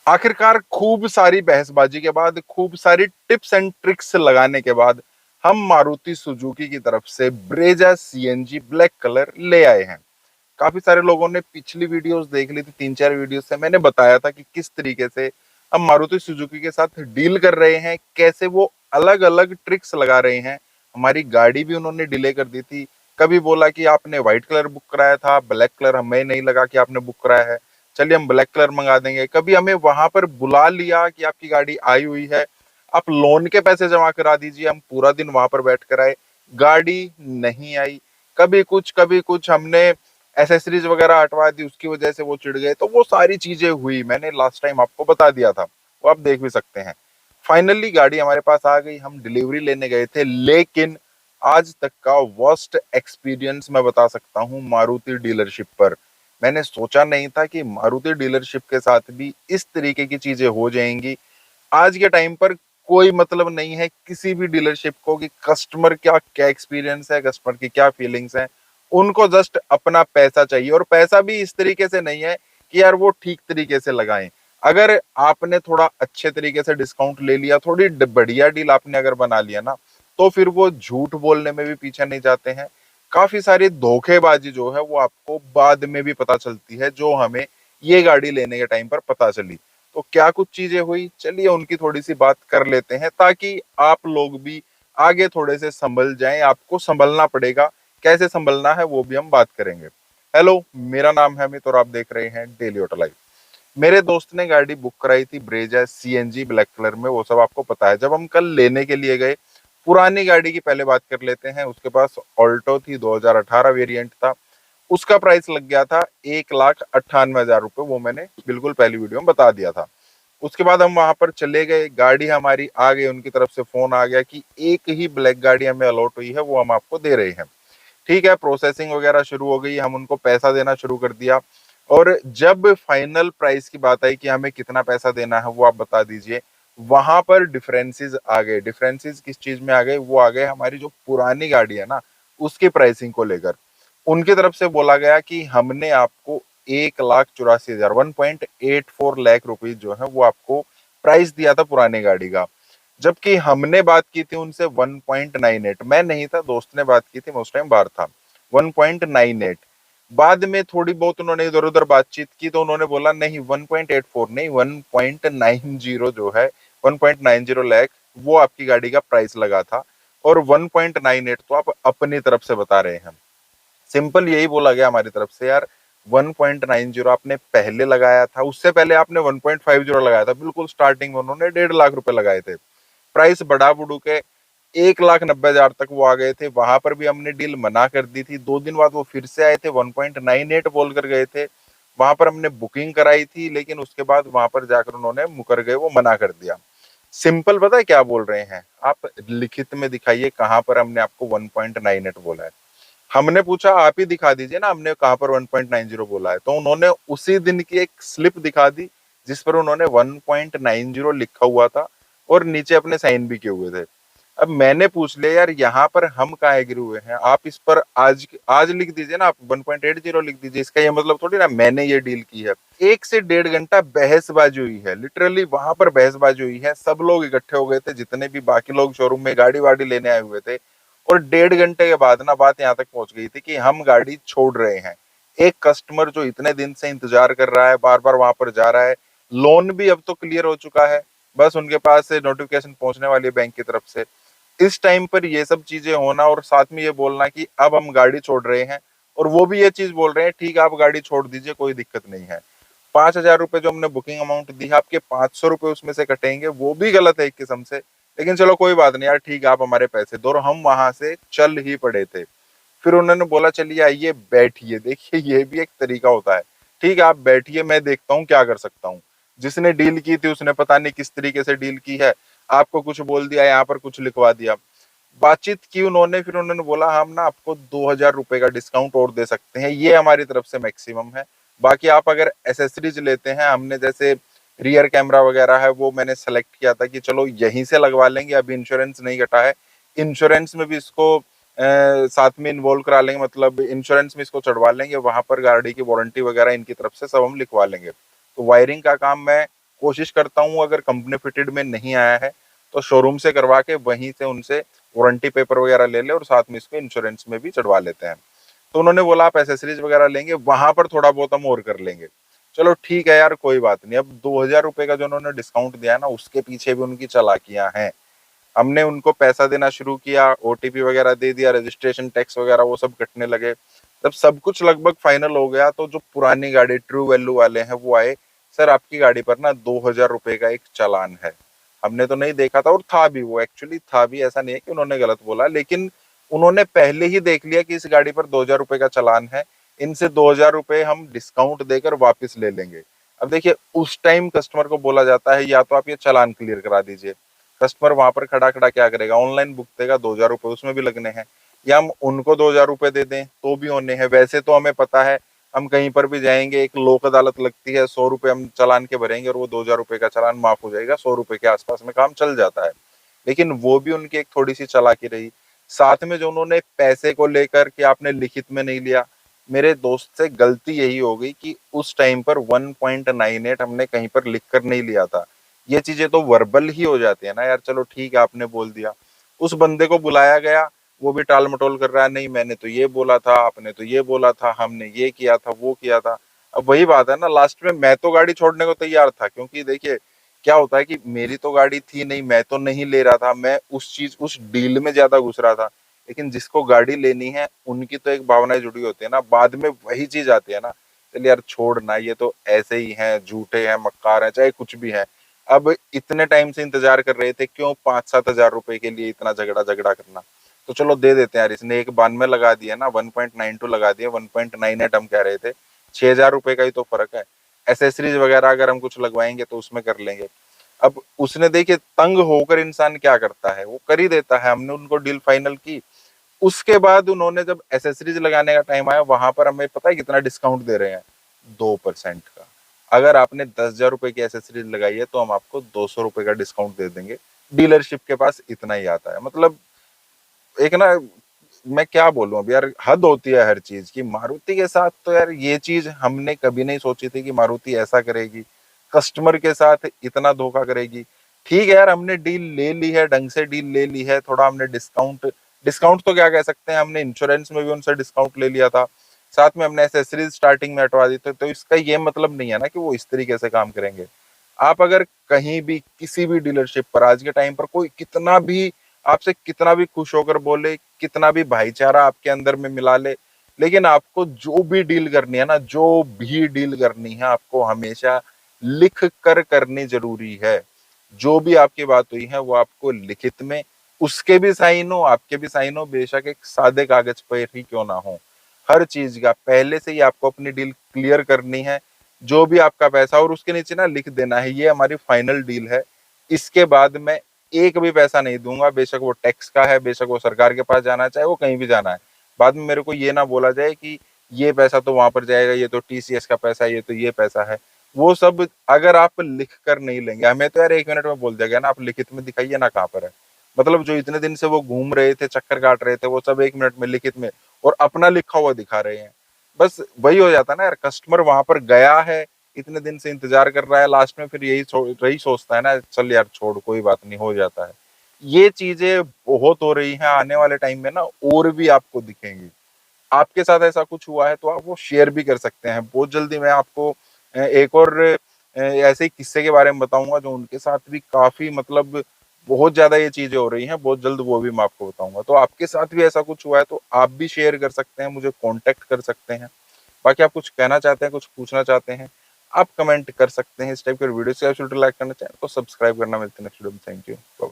आखिरकार खूब सारी बहसबाजी के बाद, खूब सारी टिप्स एंड ट्रिक्स लगाने के बाद हम मारुति सुजुकी की तरफ से ब्रेजा सीएनजी ब्लैक कलर ले आए हैं। काफी सारे लोगों ने पिछली वीडियोस देख ली थी, 3-4 वीडियोस से मैंने बताया था कि किस तरीके से हम मारुति सुजुकी के साथ डील कर रहे हैं, कैसे वो अलग अलग ट्रिक्स लगा रहे हैं। हमारी गाड़ी भी उन्होंने डिले कर दी थी। कभी बोला कि आपने व्हाइट कलर बुक कराया था, ब्लैक कलर हमें नहीं लगा कि आपने बुक कराया है, चलिए हम ब्लैक कलर मंगा देंगे। कभी हमें वहां पर बुला लिया कि आपकी गाड़ी आई हुई है, आप लोन के पैसे जमा करा दीजिए, हम पूरा दिन वहां पर बैठ कर आए, गाड़ी नहीं आई। कभी कुछ हमने एसेसरीज वगैरह हटवा दी, उसकी वजह से वो चिढ़ गए। तो वो सारी चीजें हुई, मैंने लास्ट टाइम आपको बता दिया था, वो आप देख भी सकते हैं। फाइनली गाड़ी हमारे पास आ गई, हम डिलीवरी लेने गए थे, लेकिन आज तक का वर्स्ट एक्सपीरियंस मैं बता सकता हूँ मारुति डीलरशिप पर। मैंने सोचा नहीं था कि मारुति डीलरशिप के साथ भी इस तरीके की चीजें हो जाएंगी। आज के टाइम पर कोई मतलब नहीं है किसी भी डीलरशिप को कि कस्टमर क्या क्या एक्सपीरियंस है, कस्टमर की क्या फीलिंग्स है। उनको जस्ट अपना पैसा चाहिए, और पैसा भी इस तरीके से नहीं है कि यार वो ठीक तरीके से लगाएं। अगर आपने थोड़ा अच्छे तरीके से डिस्काउंट ले लिया, थोड़ी बढ़िया डील आपने अगर बना लिया ना, तो फिर वो झूठ बोलने में भी पीछे नहीं जाते हैं। काफी सारी धोखेबाजी जो है वो आपको बाद में भी पता चलती है, जो हमें ये गाड़ी लेने के टाइम पर पता चली। तो क्या कुछ चीजें हुई, चलिए उनकी थोड़ी सी बात कर लेते हैं, ताकि आप लोग भी आगे थोड़े से संभल जाएं। आपको संभलना पड़ेगा, कैसे संभलना है वो भी हम बात करेंगे। हेलो, मेरा नाम है अमित और आप देख रहे हैं डेली ऑटो लाइफ। मेरे दोस्त ने गाड़ी बुक कराई थी ब्रेजा सीएनजी ब्लैक कलर में, वो सब आपको पता है। जब हम कल लेने के लिए गए, पुरानी गाड़ी की पहले बात कर लेते हैं। उसके पास ऑल्टो थी, 2018 वेरिएंट था। उसका प्राइस लग गया था 1,98,000 रुपए, वो मैंने बिल्कुल पहली वीडियो में बता दिया था। उसके बाद हम वहां पर चले गए, गाड़ी हमारी आ गई, उनकी तरफ से फोन आ गया कि एक ही ब्लैक गाड़ी हमें अलॉट हुई है, वो हम आपको दे रहे हैं। ठीक है, प्रोसेसिंग वगैरह शुरू हो गई, हम उनको पैसा देना शुरू कर दिया। और जब फाइनल प्राइस की बात आई कि हमें कितना पैसा देना है वो आप बता दीजिए, वहां पर डिफरेंसेस आ गए। डिफरेंसेस किस चीज में आ गए? वो आ गए हमारी जो पुरानी गाड़ी है ना, उसकी प्राइसिंग को लेकर। उनकी तरफ से बोला गया कि हमने आपको 1,84,000, 1.84 लाख रुपीज जो है वो आपको प्राइस दिया था पुरानी गाड़ी का। जबकि हमने बात की थी उनसे 1.98। मैं नहीं था, दोस्त ने बात की थी, मैं उस टाइम बाहर था। 1.98। बाद में थोड़ी बहुत उन्होंने इधर उधर बातचीत की, तो उन्होंने बोला नहीं, 1.84 नहीं, 1.90 जो है, 1.90 लाख वो आपकी गाड़ी का प्राइस लगा था। और 1.98 तो आप अपनी तरफ से बता रहे हैं। सिंपल यही बोला गया हमारी तरफ से, यार 1.90 आपने पहले लगाया था, उससे पहले आपने 1.50 लगाया था, बिल्कुल स्टार्टिंग में उन्होंने 1.5 लाख रुपए लगाए थे। प्राइस बढ़ा बढ़ू के 1,90,000 तक वो आ गए थे। वहां पर भी हमने डील मना कर दी थी। 2 दिन बाद वो फिर से आए थे, 1.98 बोल कर गए थे। वहां पर हमने बुकिंग कराई थी, लेकिन उसके बाद वहां पर जाकर उन्होंने मुकर गए, वो मना कर दिया। सिंपल पता है क्या बोल रहे हैं? आप लिखित में दिखाइए कहां पर हमने आपको 1.98 बोला है। हमने पूछा आप ही दिखा दीजिए ना, हमने कहां पर 1.90 बोला है। तो उन्होंने उसी दिन की एक स्लिप दिखा दी, जिस पर उन्होंने 1.90 लिखा हुआ था, और नीचे अपने साइन भी किए हुए थे। अब मैंने पूछ लिया, यार यहाँ पर हम कहाँ एग्री हुए हैं? आप इस पर आज आज लिख दीजिए ना, आप 1.80 लिख दीजिए। इसका ये मतलब थोड़ी ना मैंने ये डील की है। 1 से 1.5 घंटा बहसबाजी हुई है, लिटरली वहां पर बहसबाजी हुई है। सब लोग इकट्ठे हो गए थे, जितने भी बाकी लोग शोरूम में गाड़ी वाड़ी लेने आए हुए थे। और 1.5 घंटे के बाद ना बात यहाँ तक पहुंच गई थी कि हम गाड़ी छोड़ रहे हैं। एक कस्टमर जो इतने दिन से इंतजार कर रहा है, बार बार वहां पर जा रहा है, लोन भी अब तो क्लियर हो चुका है, बस उनके पास से नोटिफिकेशन पहुंचने वाली है बैंक की तरफ से। इस टाइम पर ये सब चीजें होना, और साथ में ये बोलना कि अब हम गाड़ी छोड़ रहे हैं, और वो भी ये चीज बोल रहे हैं ठीक है आप गाड़ी छोड़ दीजिए, कोई दिक्कत नहीं है। 5,000 रुपए जो हमने बुकिंग अमाउंट दी है, आपके 500 रुपए उसमें से कटेंगे, वो भी गलत है एक किस्म से। लेकिन चलो कोई बात नहीं यार, ठीक है आप हमारे पैसे दो। और हम वहां से चल ही पड़े थे। फिर उन्होंने बोला चलिए आइए बैठिए, देखिए ये भी एक तरीका होता है। ठीक है आप बैठिए, मैं देखता हूँ क्या कर सकता हूँ। जिसने डील की थी उसने पता नहीं किस तरीके से डील की है, आपको कुछ बोल दिया, यहाँ पर कुछ लिखवा दिया। बातचीत की उन्होंने, फिर उन्होंने बोला हम ना आपको 2,000 रुपए का डिस्काउंट और दे सकते हैं, ये हमारी तरफ से मैक्सिमम है। बाकी आप अगर एसेसरीज लेते हैं, हमने जैसे रियर कैमरा वगैरह है वो मैंने सेलेक्ट किया था कि चलो यहीं से लगवा लेंगे, अभी इंश्योरेंस नहीं कटा है, इंश्योरेंस में भी इसको साथ में इन्वॉल्व करा लेंगे, मतलब इंश्योरेंस में इसको चढ़वा लेंगे, वहां पर गाड़ी की वारंटी वगैरह इनकी तरफ से सब हम लिखवा लेंगे। तो वायरिंग का काम मैं कोशिश करता हूँ अगर कंपनी फिटेड में नहीं आया है तो शोरूम से करवा के वहीं से उनसे वारंटी पेपर वगैरह ले ले और साथ में इसको इंश्योरेंस में भी चढ़वा लेते हैं। तो उन्होंने बोला आप एसेसरीज वगैरह लेंगे वहां पर थोड़ा बहुत हम और कर लेंगे। चलो ठीक है यार, कोई बात नहीं। अब 2,000 रुपए का जो उन्होंने डिस्काउंट दिया है ना, उसके पीछे भी उनकी चालाकियां हैं। हमने उनको पैसा देना शुरू किया, ओटीपी वगैरह दे दिया, रजिस्ट्रेशन टैक्स वगैरह वो सब कटने लगे। जब सब कुछ लगभग फाइनल हो गया तो जो पुरानी गाड़ी ट्रू वैल्यू वाले हैं वो आए, सर आपकी गाड़ी पर ना 2,000 रुपए का एक चालान है। हमने तो नहीं देखा था, और था भी, वो एक्चुअली था भी, ऐसा नहीं है कि उन्होंने गलत बोला, लेकिन उन्होंने पहले ही देख लिया कि इस गाड़ी पर 2,000 रुपए का चालान है, इनसे 2,000 रुपए हम डिस्काउंट देकर वापस ले लेंगे। अब देखिए, उस टाइम कस्टमर को बोला जाता है या तो आप ये चालान क्लियर करा दीजिए। कस्टमर वहां पर खड़ा खड़ा क्या करेगा, ऑनलाइन भुगतेगा, 2,000 रुपए उसमें भी लगने हैं, या हम उनको 2,000 रुपए दे दें तो भी होने हैं। वैसे तो हमें पता है, हम कहीं पर भी जाएंगे एक लोक अदालत लगती है, 100 रुपए हम चालान के भरेंगे और वो 2,000 रुपए का चालान माफ हो जाएगा, 100 रुपए के आसपास में काम चल जाता है। लेकिन वो भी उनकी एक थोड़ी सी चालाकी रही। साथ में जो उन्होंने पैसे को लेकर कि आपने लिखित में नहीं लिया, मेरे दोस्त से गलती यही हो गई कि उस टाइम पर 1.98 हमने कहीं पर लिख कर नहीं लिया था। ये चीजें तो वर्बल ही हो जाती है ना यार, चलो ठीक है आपने बोल दिया। उस बंदे को बुलाया गया, वो भी टाल मटोल कर रहा है, नहीं मैंने तो ये बोला था, आपने तो ये बोला था, हमने ये किया था, वो किया था। अब वही बात है ना, लास्ट में मैं तो गाड़ी छोड़ने को तैयार था, क्योंकि देखिए क्या होता है कि मेरी तो गाड़ी थी नहीं, मैं तो नहीं ले रहा था, मैं उस डील में ज्यादा घुस रहा था। लेकिन जिसको गाड़ी लेनी है उनकी तो एक भावनाएं जुड़ी होती है ना, बाद में वही चीज आती है ना, चलिए यार छोड़ना, ये तो ऐसे ही हैं, झूठे हैं, मक्कार हैं, चाहे कुछ भी है। अब इतने टाइम से इंतजार कर रहे थे, क्यों 5-7 हजार रुपए के लिए इतना झगड़ा झगड़ा करना। तो चलो दे देते हैं यार, इसने एक 92 लगा दिया ना, 1.92 लगा दिया, 1.98 हम कह रहे थे, 6,000 रुपए का ही तो फर्क है। एसेसरीज वगैरह अगर हम कुछ लगवाएंगे तो उसमें कर लेंगे। अब उसने देखिए तंग होकर इंसान क्या करता है, वो कर ही देता है। हमने उनको डील फाइनल की। उसके बाद उन्होंने जब एसेसरीज लगाने का टाइम आया, वहां पर हमें पता है कितना डिस्काउंट दे रहे हैं, 2% का। अगर आपने 10,000 रुपए की एसेसरीज लगाई है तो हम आपको 200 रुपए का डिस्काउंट दे देंगे। डीलरशिप के पास इतना ही आता है। मतलब एक ना, मैं क्या बोलूं अब यार, हद होती है हर चीज की। मारुति के साथ तो यार ये चीज हमने कभी नहीं सोची थी कि मारुति ऐसा करेगी, कस्टमर के साथ इतना धोखा करेगी। ठीक है यार, हमने डील ले ली है, ढंग से डील ले ली है, थोड़ा हमने डिस्काउंट, डिस्काउंट तो क्या कह सकते हैं, हमने इंश्योरेंस में भी उनसे डिस्काउंट ले लिया था, साथ में हमने एसेसरीज स्टार्टिंग में हटवा दी थी। तो इसका ये मतलब नहीं है ना कि वो इस तरीके से काम करेंगे। आप अगर कहीं भी किसी भी डीलरशिप पर आज के टाइम पर कोई कितना भी आपसे कितना भी खुश होकर बोले, कितना भी भाईचारा आपके अंदर में मिला ले, लेकिन आपको जो भी डील करनी है ना, जो भी डील करनी है, आपको हमेशा लिख कर करनी जरूरी है। जो भी आपकी बात हुई है वो आपको लिखित में, उसके भी साइन हो, आपके भी साइन हो, बेशक एक सादे कागज पर ही क्यों ना हो। हर चीज का पहले से ही आपको अपनी डील क्लियर करनी है। जो भी आपका पैसा, और उसके नीचे ना लिख देना है ये हमारी फाइनल डील है, इसके बाद मैं एक भी पैसा नहीं दूंगा, बेशक वो टैक्स का है, बेशक वो सरकार के पास जाना है, चाहे वो कहीं भी जाना है। बाद में मेरे को ये ना बोला जाए कि ये पैसा तो वहां पर जाएगा, ये तो टीसीएस का पैसा है, ये तो ये पैसा है। वो सब अगर आप लिख कर नहीं लेंगे, हमें तो यार 1 मिनट में बोल दिया गया ना, आप लिखित में दिखाइए ना कहाँ पर है। मतलब जो इतने दिन से वो घूम रहे थे, चक्कर काट रहे थे, वो सब 1 मिनट में लिखित में और अपना लिखा हुआ दिखा रहे हैं। बस वही हो जाता है ना यार, कस्टमर वहां पर गया है, इतने दिन से इंतजार कर रहा है, लास्ट में फिर यही सोचता है ना, चल यार छोड़, कोई बात नहीं, हो जाता है। ये चीजें बहुत हो रही हैं, आने वाले टाइम में ना और भी आपको दिखेंगी। आपके साथ ऐसा कुछ हुआ है तो आप वो शेयर भी कर सकते हैं। बहुत जल्दी मैं आपको एक और ऐसे ही किस्से के बारे में बताऊंगा जो उनके साथ भी काफी, मतलब बहुत ज्यादा ये चीजें हो रही हैं, बहुत जल्द वो भी मैं आपको बताऊंगा। तो आपके साथ भी ऐसा कुछ हुआ है तो आप भी शेयर कर सकते हैं, मुझे कांटेक्ट कर सकते हैं। बाकी आप कुछ कहना चाहते हैं, कुछ पूछना चाहते हैं, आप कमेंट कर सकते हैं। इस टाइप के वीडियो से आप लाइक करना, चैनल को सब्सक्राइब करना। मिलते हैं नेक्स्ट वीडियो में। Thank you.